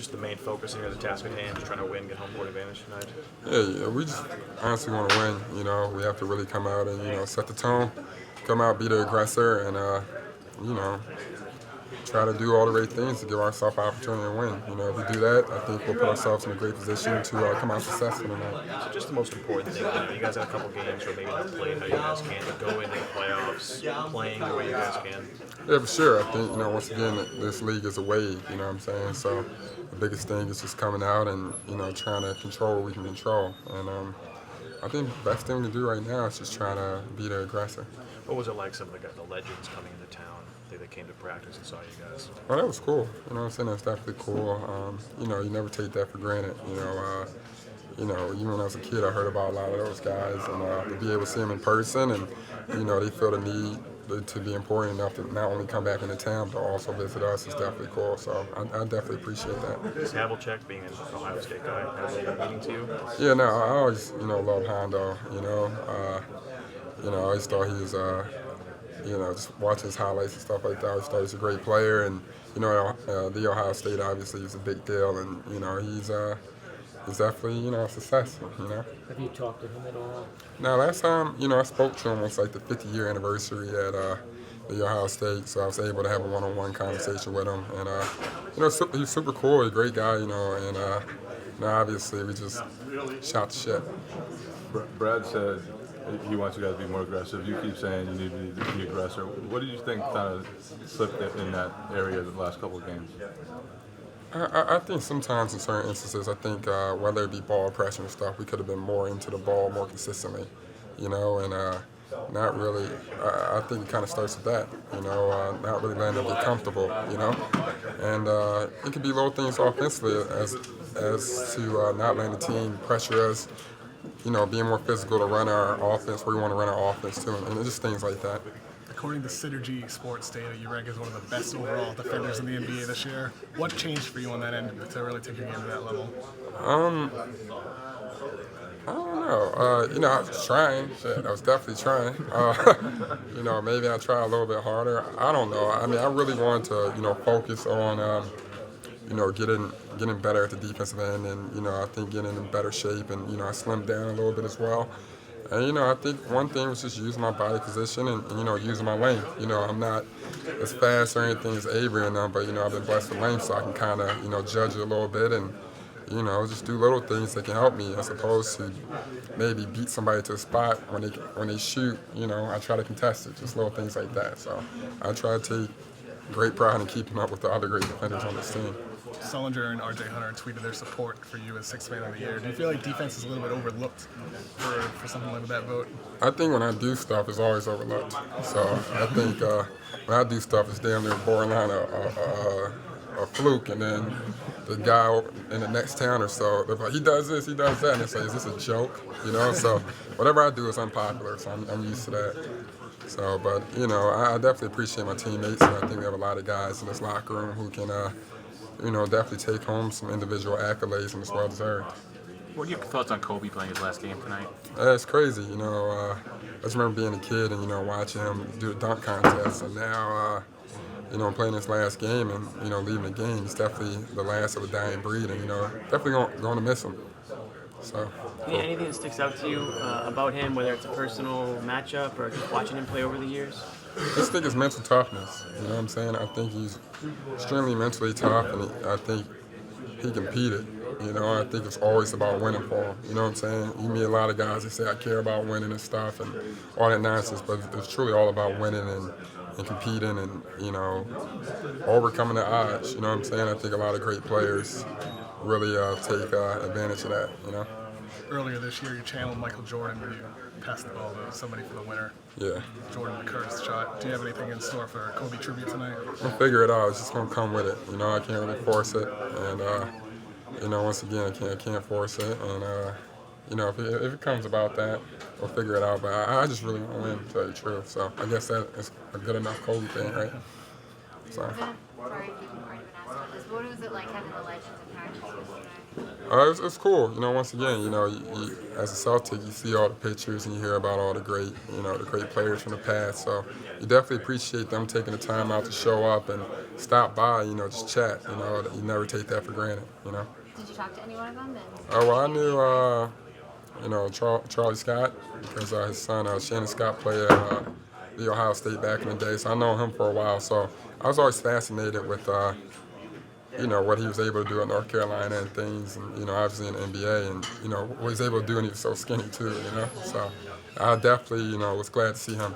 just the main focus here, the task at hand, just trying to win, get home court advantage tonight? Yeah, we just honestly want to win. We have to really come out and set the tone, come out, be the aggressor, and you know try to do all the right things to give ourselves an opportunity to win. If we do that, I think we'll put ourselves in a great position to come out successful tonight. So just the most important thing, you guys had a couple games where maybe not played how you guys can, but go into the playoffs playing the way you guys can. Yeah, for sure. I think, once again, this league is a wave, you know what I'm saying? So the biggest thing is just coming out and, trying to control what we can control. And I think the best thing to do right now is just try to be the aggressor. What was it like, some of the legends coming into town? They came to practice and saw you guys. Well, that was cool. You know what I'm saying? That's definitely cool. You never take that for granted. Even when I was a kid, I heard about a lot of those guys, and to be able to see them in person, and they feel the need to be important enough to not only come back into town but also visit us is definitely cool. So I definitely appreciate that. Is Havlicek, being an Ohio State guy, has any meaning to you? Yeah, no, I always loved Hondo. I always thought he was just watching his highlights and stuff like that. I always thought he was a great player, and the Ohio State obviously is a big deal, and he's definitely a success. Have you talked to him at all? Now, last time I spoke to him was like the 50-year anniversary at the Ohio State, so I was able to have a one-on-one conversation with him, and he's super cool, a great guy, and obviously we just shot the shit. Brad said he wants you guys to be more aggressive. You keep saying you need to be aggressive. What did you think kind of slipped in that area the last couple of games? I think sometimes in certain instances, I think whether it be ball pressure and stuff, we could have been more into the ball more consistently, and not really. I think it kind of starts with that, not really letting them get comfortable, and it could be little things offensively as to not letting the team pressure us, being more physical to run our offense where we want to run our offense too, and just things like that. According to Synergy Sports data, you rank as one of the best overall defenders in the NBA this year. What changed for you on that end to really take your game to that level? I don't know. I was trying. Shit, I was definitely trying. Maybe I try a little bit harder. I don't know. I mean, I really wanted to, focus on, getting better at the defensive end, and I think getting in better shape, and I slimmed down a little bit as well. And I think one thing was just using my body position and using my length. I'm not as fast or anything as Avery and them, but I've been blessed with length, so I can kind of judge it a little bit and just do little things that can help me as opposed to maybe beat somebody to a spot when they shoot. I try to contest it, just little things like that. So I try to take great pride in keeping up with the other great defenders on this team. Sullinger and R.J. Hunter tweeted their support for you as Sixth Man of the Year. Do you feel like defense is a little bit overlooked for something like that vote? I think when I do stuff, it's always overlooked. So I think when I do stuff, it's damn near borderline a fluke, and then the guy in the next town or so, they're like, he does this, he does that, and it's like, is this a joke? So whatever I do is unpopular, so I'm used to that. So, but I definitely appreciate my teammates, and I think we have a lot of guys in this locker room who can definitely take home some individual accolades, and it's well deserved. What are your thoughts on Kobe playing his last game tonight? It's crazy, I just remember being a kid and watching him do the dunk contest, and now playing his last game and leaving the game. It's definitely the last of a dying breed, and definitely going to miss him. So. Anything that sticks out to you about him, whether it's a personal matchup or just watching him play over the years? I just think it's mental toughness. You know what I'm saying? I think he's extremely mentally tough, and I think he competed. I think it's always about winning for him. You know what I'm saying? You meet a lot of guys that say, I care about winning and stuff and all that nonsense, but it's truly all about winning and competing and, overcoming the odds. You know what I'm saying? I think a lot of great players really take advantage of that, Earlier this year, you channeled Michael Jordan when you passed the ball to somebody for the winner. Yeah. Jordan, the cursed shot. Do you have anything in store for Kobe tribute tonight? I'll figure it out. It's just going to come with it. I can't really force it. And, once again, I can't force it. And, if it comes about that, we'll figure it out. But I just really want to win, to tell you the truth. So I guess that is a good enough Kobe thing, right? So. Sorry if you've already been asked about this. What was it like having the legends in practice yesterday? It's cool. You know, once again, you know, as a Celtic, you see all the pictures and you hear about all the great, the great players from the past. So you definitely appreciate them taking the time out to show up and stop by, just chat. You never take that for granted, Did you talk to any one of them? Oh, well, I knew, Charlie Scott, because his son, Shannon Scott, played at the Ohio State back in the day. So I know him for a while. So I was always fascinated with, what he was able to do at North Carolina and things, and, obviously in the NBA, and, what he was able to do, and he was so skinny too, So I definitely, was glad to see him.